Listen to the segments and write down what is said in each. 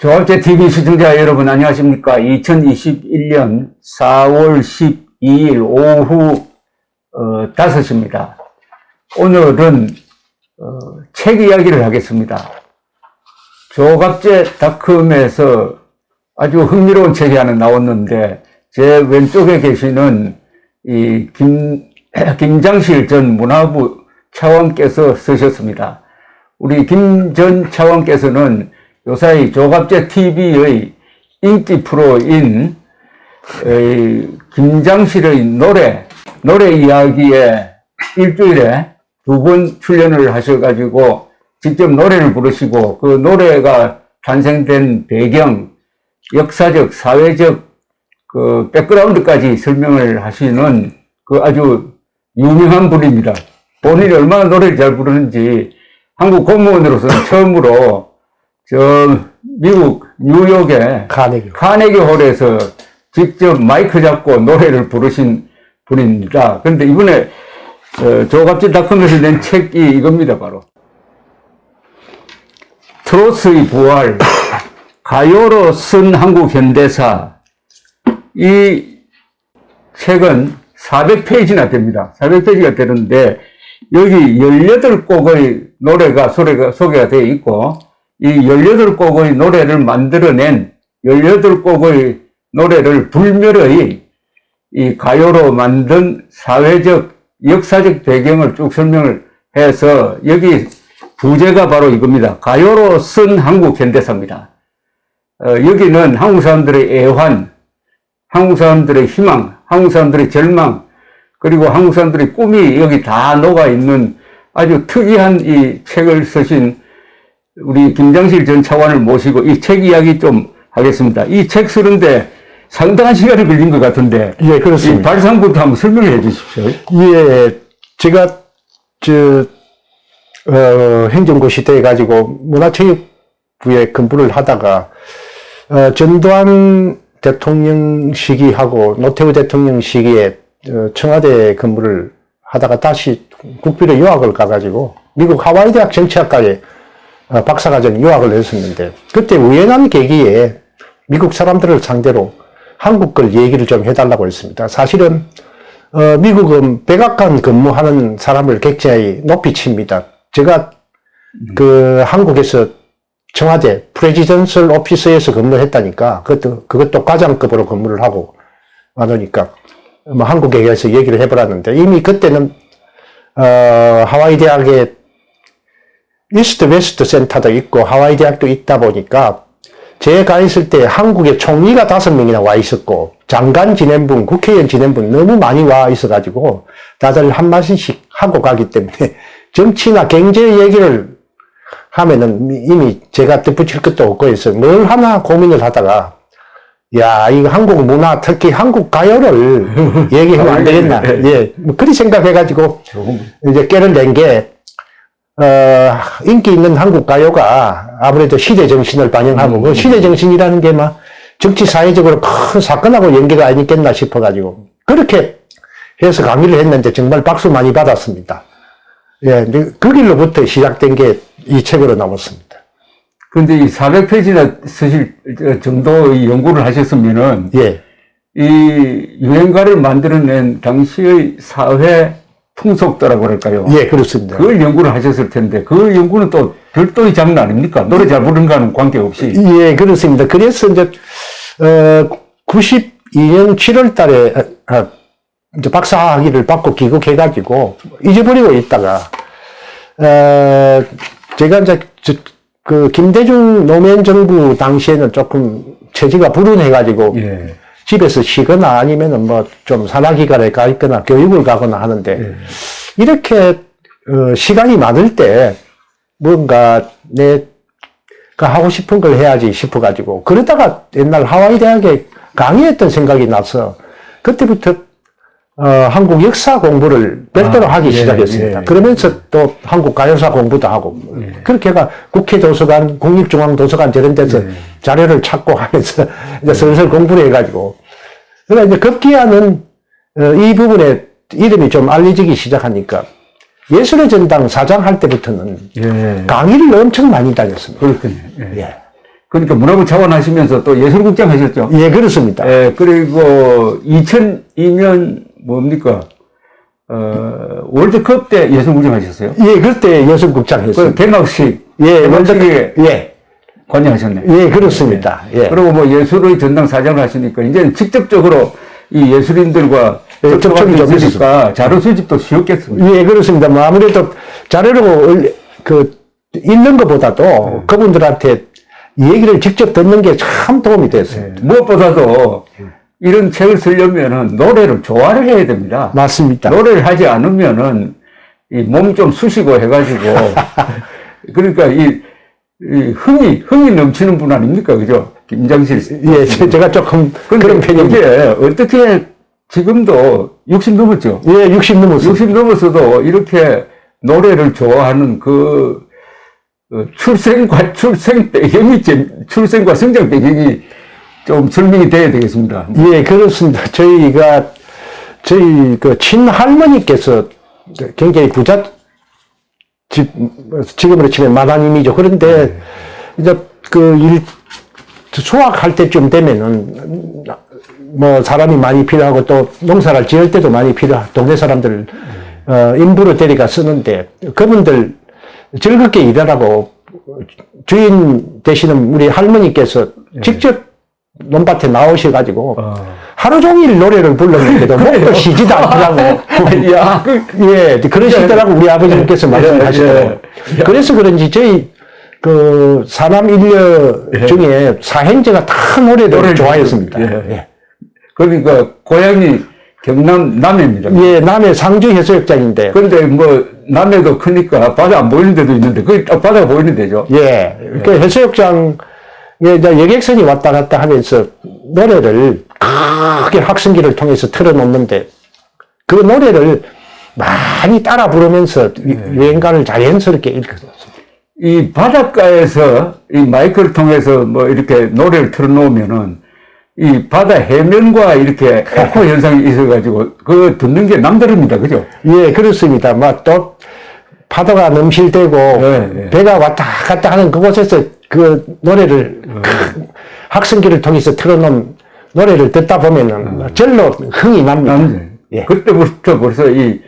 조합제 TV 시청자 여러분 안녕하십니까? 2021년 4월 12일 오후 5시입니다. 오늘은 책 이야기를 하겠습니다. 조갑제닷컴에서 아주 흥미로운 책이 하나 나왔는데 제 왼쪽에 계시는 이 김장실 전 문화부 차관께서 쓰셨습니다. 우리 김 전 차관께서는 요사이 조갑제 TV의 인기 프로인 김장실의 노래 이야기에 일주일에 2번 출연을 하셔가지고 직접 노래를 부르시고 그 노래가 탄생된 배경, 역사적, 사회적 그 백그라운드까지 설명을 하시는 그 아주 유명한 분입니다. 본인이 얼마나 노래를 잘 부르는지 한국 공무원으로서는 처음으로 미국 뉴욕의 카네기 홀에서 직접 마이크 잡고 노래를 부르신 분입니다. 그런데 이번에 조갑제닷컴에서 낸 책이 이겁니다. 바로 트로트의 부활, 가요로 쓴 한국 현대사. 이 책은 400페이지나 됩니다. 400페이지가 되는데 여기 18곡의 노래가 소개가 되어 있고 이 18곡의 노래를 만들어낸 18곡의 노래를 불멸의 이 가요로 만든 사회적, 역사적 배경을 쭉 설명을 해서 여기 부제가 바로 이겁니다. 가요로 쓴 한국 현대사입니다. 여기는 한국 사람들의 애환, 한국 사람들의 희망, 한국 사람들의 절망, 그리고 한국 사람들의 꿈이 여기 다 녹아있는 아주 특이한 이 책을 쓰신 우리 김장실 전 차관을 모시고 이 책 이야기 좀 하겠습니다. 이 책 쓰는데 상당한 시간이 걸린 것 같은데. 예, 그렇습니다. 이 발상부터 한번 설명해 주십시오. 예, 제가, 행정고 시대에 가지고 문화체육부에 근무를 하다가, 전두환 대통령 시기하고 노태우 대통령 시기에 청와대 근무를 하다가 다시 국비로 유학을 가가지고 미국 하와이 대학 정치학과에 박사과정 유학을 했었는데 그때 우연한 계기에 미국 사람들을 상대로 한국 걸 얘기를 좀 해달라고 했습니다. 사실은 미국은 백악관 근무하는 사람을 굉장히 높이 칩니다. 제가 그 한국에서 청와대 프레지던셜 오피스에서 근무했다니까 그것도 과장급으로 근무를 하고 하니까 뭐 한국에 가서 얘기를 해보라는데 이미 그때는 하와이 대학에 이스트 웨스트 센터도 있고 하와이 대학도 있다 보니까 제가 있을 때 한국에 총리가 5명이나 와 있었고 장관 지낸 분, 국회의원 지낸 분 너무 많이 와 있어가지고 다들 한마디씩 하고 가기 때문에 정치나 경제 얘기를 하면은 이미 제가 덧붙일 것도 없고 해서 뭘 하나 고민을 하다가 야, 이거 한국 문화, 특히 한국 가요를 얘기하면 안 되겠나. 예, 뭐 그리 생각해가지고 이제 깨를 낸 게 인기 있는 한국 가요가 아무래도 시대 정신을 반영하고 그 시대 정신이라는 게 막 정치 사회적으로 큰 사건하고 연계가 아니겠나 싶어가지고 그렇게 해서 강의를 했는데 정말 박수 많이 받았습니다. 예, 그 길로부터 시작된 게 이 책으로 나왔습니다. 근데 이 400페이지나 쓰실 정도의 연구를 하셨으면은 예, 이 유행가를 만들어낸 당시의 사회 풍속도라고 그럴까요? 예, 그렇습니다. 그걸 연구를 하셨을 텐데 그 연구는 또 별도의 장르 아닙니까? 노래 잘 부르는 거는 관계없이. 예, 그렇습니다. 그래서 이제 92년 7월 달에 이제 박사학위를 받고 귀국해가지고 잊어버리고 있다가 제가 이제 그 김대중 노무현 정부 당시에는 조금 처지가 불운해가지고 예. 집에서 쉬거나 아니면은 뭐 좀 산하기관에 가 있거나 교육을 가거나 하는데 예. 이렇게 시간이 많을 때 뭔가 내가 하고 싶은 걸 해야지 싶어가지고 그러다가 옛날 하와이 대학에 강의했던 생각이 나서 그때부터 한국 역사 공부를 별도로 하기 시작했습니다. 예. 그러면서 또 한국 가요사 공부도 하고 그렇게 해가 국회도서관, 국립중앙도서관 저런 데서 자료를 찾고 하면서 이제 슬슬 공부를 해가지고 그러니까 이제 급기야는 이 부분에 이름이 좀 알려지기 시작하니까 예술의 전당 사장 할 때부터는 강의를 엄청 많이 다녔습니다. 그렇군요. 예. 그러니까 문화부 차관 하시면서 또 예술국장 하셨죠? 예, 그렇습니다. 예, 그리고 2002년 뭡니까? 월드컵 때 예술국장 하셨어요? 예, 그때 예술국장 그 했습니다. 개막식. 예, 개막식에 예, 관여하셨네. 예, 그렇습니다. 예. 그리고 뭐 예술의 전당 사장을 하시니까 이제는 직접적으로 이 예술인들과 예, 접촉이 좀 있으니까 자료 수집도 쉬웠겠습니다. 예, 그렇습니다. 뭐 아무래도 자료로 읽는 것보다도 그분들한테 얘기를 직접 듣는 게 참 도움이 됐어요. 무엇보다도 이런 책을 쓰려면은 노래를 좋아를 해야 됩니다. 맞습니다. 노래를 하지 않으면은 이 몸 좀 쑤시고 해가지고 그러니까 이 흥이 넘치는 분 아닙니까, 그죠? 김장실. 예, 제가 조금 그런 편입니다. 이게 어떻게 지금도 60 넘었죠? 예, 60 넘었어요. 60 넘어서도 이렇게 노래를 좋아하는 출생과 성장 배경이 좀 설명이 돼야 되겠습니다. 예, 그렇습니다. 저희 그 친할머니께서 굉장히 지금으로 치면 마다님이죠. 그런데 이제 수확할 때쯤 되면은 뭐 사람이 많이 필요하고 또 농사를 지을 때도 많이 필요하고 동네 사람들 인부로 데려가 쓰는데 그분들 즐겁게 일하라고 주인 되시는 우리 할머니께서 직접 논밭에 나오셔가지고 하루 종일 노래를 불렀는데도 목도 쉬지도 않더라고. 야, 예, 그러시더라고 우리 아버지께서 말씀하시더라고. 그래서 그런지 저희 사남 일녀 중에 사형제가 다 노래를 좋아했습니다. 예. 그러니까 고향이 경남 남해입니다. 예, 남해 상주 해수욕장인데. 그런데 뭐 남해도 크니까 바다 안 보이는 데도 있는데 거기 딱 바다가 보이는 데죠. 예, 그 해수욕장에 이제 여객선이 왔다 갔다 하면서 노래를 크게 확성기를 통해서 틀어놓는데 그 노래를 많이 따라 부르면서 여행가를 자연스럽게 읽었어요. 이 바닷가에서 이 마이크를 통해서 뭐 이렇게 노래를 틀어놓으면은 이 바다 해면과 이렇게 에코 현상이 있어가지고 그거 듣는 게 남다릅니다. 그죠? 예, 그렇습니다. 막 또 파도가 넘실대고 배가 왔다 갔다 하는 그곳에서 그 노래를 확성기를 통해서 틀어놓은 노래를 듣다 보면은 절로 흥이 납니다. 예. 그때부터 벌써 이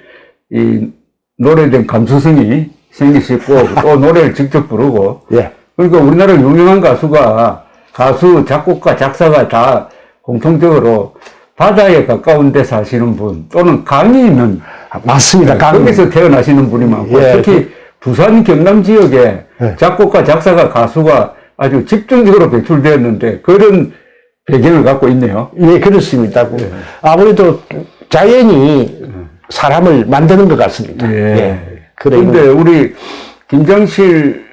노래에 대한 감수성이 생기시고 또 노래를 직접 부르고 예. 그러니까 우리나라 유명한 가수, 작곡가, 작사가 다 공통적으로 바다에 가까운 데 사시는 분 또는 강이 있는 맞습니다. 거기서 태어나시는 분이 많고 예. 특히 부산 경남 지역에 작곡가, 작사가, 가수가 아주 집중적으로 배출되었는데 그런 배경을 갖고 있네요. 예, 그렇습니다. 아무래도 자연이 사람을 만드는 것 같습니다. 예. 그런데 우리 김정실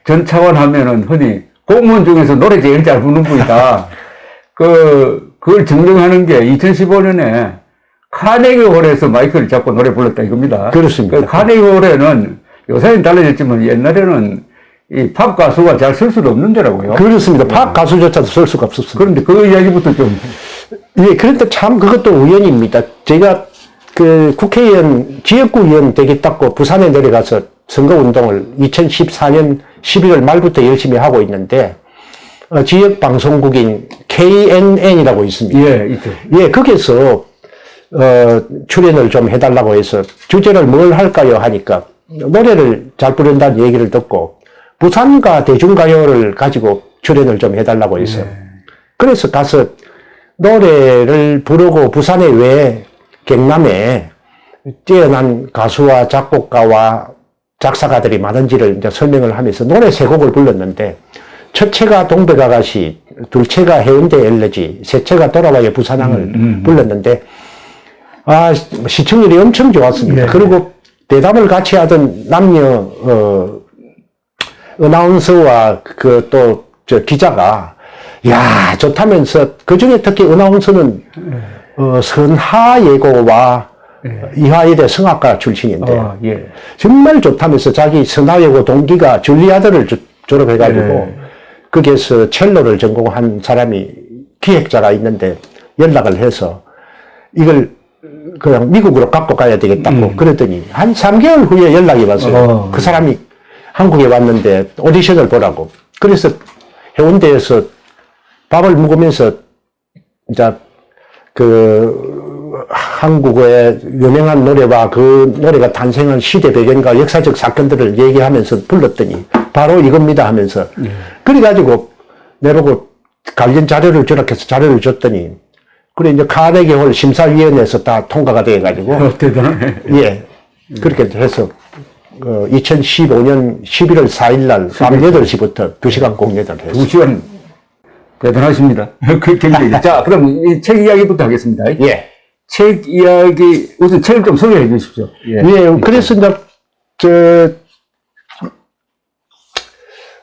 전 차관 하면은 흔히 공무원 중에서 노래 제일 잘 부르는 분이다. 그걸 증명하는 게 2015년에 카네기홀에서 마이크를 잡고 노래 불렀다 이겁니다. 그렇습니다. 그 카네기홀에는 요새는 달라졌지만 옛날에는 이 팝 가수가 잘 쓸 수도 없는 데라고요. 그렇습니다. 팝 가수조차도 쓸 수가 없었습니다. 그런데 그 이야기부터 좀. 예, 그런데 참 그것도 우연입니다. 제가 국회의원, 지역구 의원 되겠다고 부산에 내려가서 선거운동을 2014년 11월 말부터 열심히 하고 있는데, 지역 방송국인 KNN이라고 있습니다. 예, 있죠. 예, 거기서, 출연을 좀 해달라고 해서 주제를 뭘 할까요? 하니까 노래를 잘 부른다는 얘기를 듣고 부산가 대중가요를 가지고 출연을 좀 해달라고 해서 그래서 가서 노래를 부르고 부산에 왜 경남에 뛰어난 가수와 작곡가와 작사가들이 많은지를 이제 설명을 하면서 노래 세 곡을 불렀는데 첫째가 동백아가씨, 둘째가 해운대 엘레지, 셋째가 돌아와요 부산항을 불렀는데 시청률이 엄청 좋았습니다. 예. 그리고 대담을 같이 하던 남녀 어나운서와 기자가 야 좋다면서 그중에 특히 어나운서는 선하예고와 이화여대 성악가 출신인데 정말 좋다면서 자기 선하예고 동기가 줄리아드를 졸업해가지고 거기에서 첼로를 전공한 사람이 기획자가 있는데 연락을 해서 이걸 그냥 미국으로 갖고 가야 되겠다고 그랬더니 한 3개월 후에 연락이 왔어요. 그 사람이 한국에 왔는데 오디션을 보라고. 그래서 해운대에서 밥을 먹으면서 이제 그 한국의 유명한 노래와 그 노래가 탄생한 시대 배경과 역사적 사건들을 얘기하면서 불렀더니 바로 이겁니다 하면서 그래가지고 내보고 관련 자료를 주락해서 자료를 줬더니 그래 이제 카네기홀 심사위원회에서 다 통과가 돼가지고 대단하네. 예 그렇게 해서 2015년 11월 4일 날 밤 8시부터 2시간 공연을 했어요. 2시간 대단하십니다. 그 굉장히. 자, 그럼 이 책 이야기부터 하겠습니다. 예. 책 이야기, 우선 책을 좀 소개해 주십시오. 예. 예, 그래서 이제,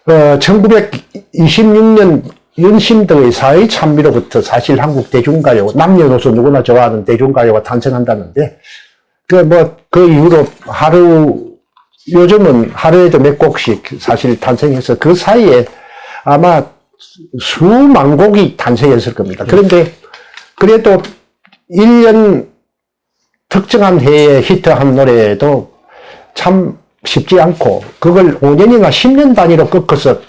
1926년 윤심등의 사회 참미로부터 사실 한국 대중가요, 남녀노소 누구나 좋아하는 대중가요가 탄생한다는데, 그 이후로 요즘은 하루에도 몇 곡씩 사실 탄생해서 그 사이에 아마 수만 곡이 탄생했을 겁니다. 그런데 그래도 1년 특정한 해에 히트한 노래도 참 쉽지 않고 그걸 5년이나 10년 단위로 꺾어서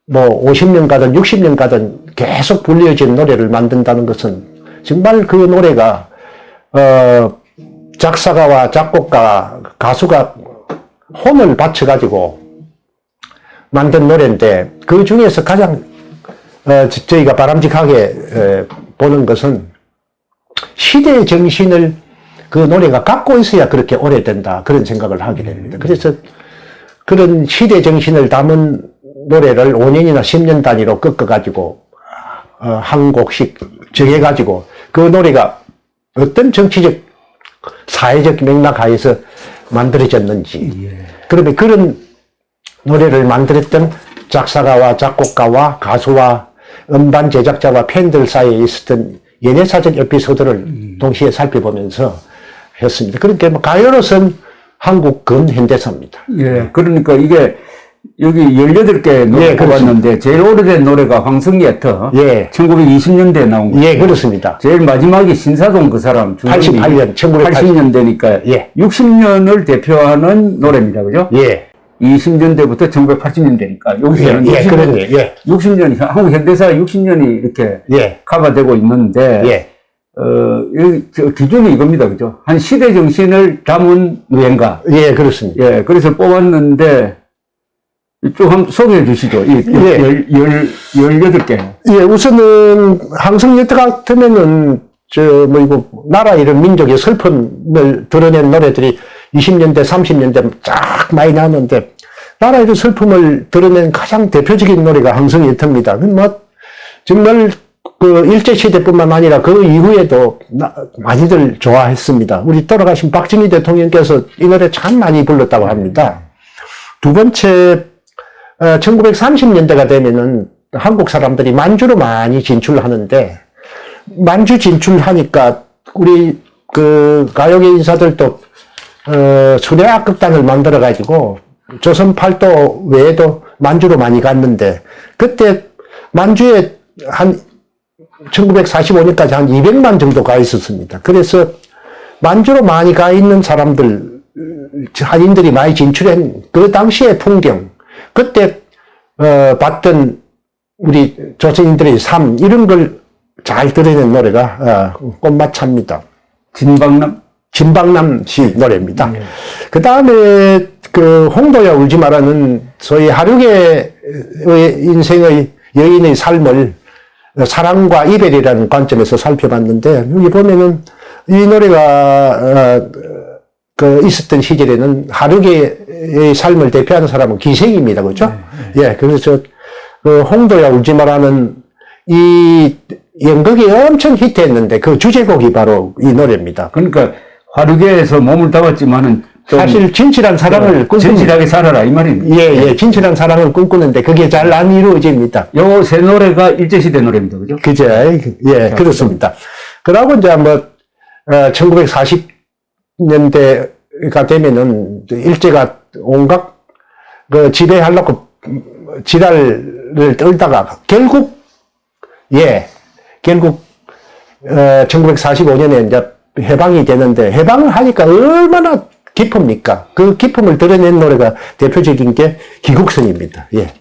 뭐 50년 가든 60년 가든 계속 불려진 노래를 만든다는 것은 정말 그 노래가 작사가와 작곡가, 가수가 혼을 바쳐가지고 만든 노래인데 그 중에서 가장 저희가 바람직하게 보는 것은 시대의 정신을 그 노래가 갖고 있어야 그렇게 오래된다 그런 생각을 하게 됩니다. 그래서 그런 시대 정신을 담은 노래를 5년이나 10년 단위로 꺾어가지고 한 곡씩 정해가지고 그 노래가 어떤 정치적 사회적 맥락 하에서 만들어졌는지 그러면 그런 노래를 만들었던 작사가와 작곡가와 가수와 음반 제작자와 팬들 사이에 있었던 연예사적 에피소드를 동시에 살펴보면서 했습니다. 그러니까 뭐 가요로선 한국 근현대사입니다. 예, 그러니까 이게 여기 18개 노래 뽑았는데 제일 오래된 노래가 황성의 터. 예. 1920년대에 나온 거죠. 예, 그렇습니다. 제일 마지막이 신사동 그 사람. 88년, 1980년대니까 예. 60년을 대표하는 노래입니다. 그죠? 예. 20년대부터 1980년대니까 여기서는 예, 그러네. 예. 60년이 한국 현대사 60년이 이렇게 예. 커버되고 있는데 예. 기준이 이겁니다. 그죠? 한 시대 정신을 담은 유행가. 예, 그렇습니다. 예, 그래서 뽑았는데 좀 한번 소개해 주시죠. 이 18개. 예, 우선은 항성예트 같으면은 이거 나라 이런 민족의 슬픔을 드러낸 노래들이 20년대, 30년대 쫙 많이 나왔는데 나라 이런 슬픔을 드러낸 가장 대표적인 노래가 항성예트입니다. 뭐 정말 그 일제시대뿐만 아니라 그 이후에도 많이들 좋아했습니다. 우리 돌아가신 박정희 대통령께서 이 노래 참 많이 불렀다고 합니다. 두 번째, 1930년대가 되면은 한국 사람들이 만주로 많이 진출하는데, 만주 진출하니까 우리 그 가요계 인사들도, 수레악극단을 만들어가지고 조선팔도 외에도 만주로 많이 갔는데, 그때 만주에 1945년까지 한 200만 정도 가 있었습니다. 그래서 만주로 많이 가 있는 사람들, 한인들이 많이 진출한 그 당시의 풍경, 그때 봤던 우리 조선인들의 삶, 이런 걸 잘 드러낸 노래가 꽃마차입니다. 진박남 씨 노래입니다. 그 다음에 그 홍도야 울지 마라는 소위 하륙의 인생의 여인의 삶을 사랑과 이별이라는 관점에서 살펴봤는데, 여기 보면은 이 노래가 있었던 시절에는 하륙의 삶을 대표하는 사람은 기생입니다. 그렇죠? 예, 그래서 그 홍도야 울지 마라는 이 연극이 엄청 히트했는데 그 주제곡이 바로 이 노래입니다. 그러니까 화류계에서 몸을 담았지만은 사실 진실한 사랑을 진실하게 살아라 이 말입니다. 예, 진실한 사랑을 꿈꾸는데 그게 잘 안 이루어집니다. 요 세 노래가 일제시대 노래입니다. 그죠? 그죠? 예, 그렇습니다. 그러고 이제 뭐 1940년대가 되면은 일제가 온갖 그 지배하려고 지랄을 떨다가 결국 1945년에 이제 해방이 되는데, 해방을 하니까 얼마나 기쁩니까? 그 기쁨을 드러낸 노래가 대표적인 게 기국성입니다. 예.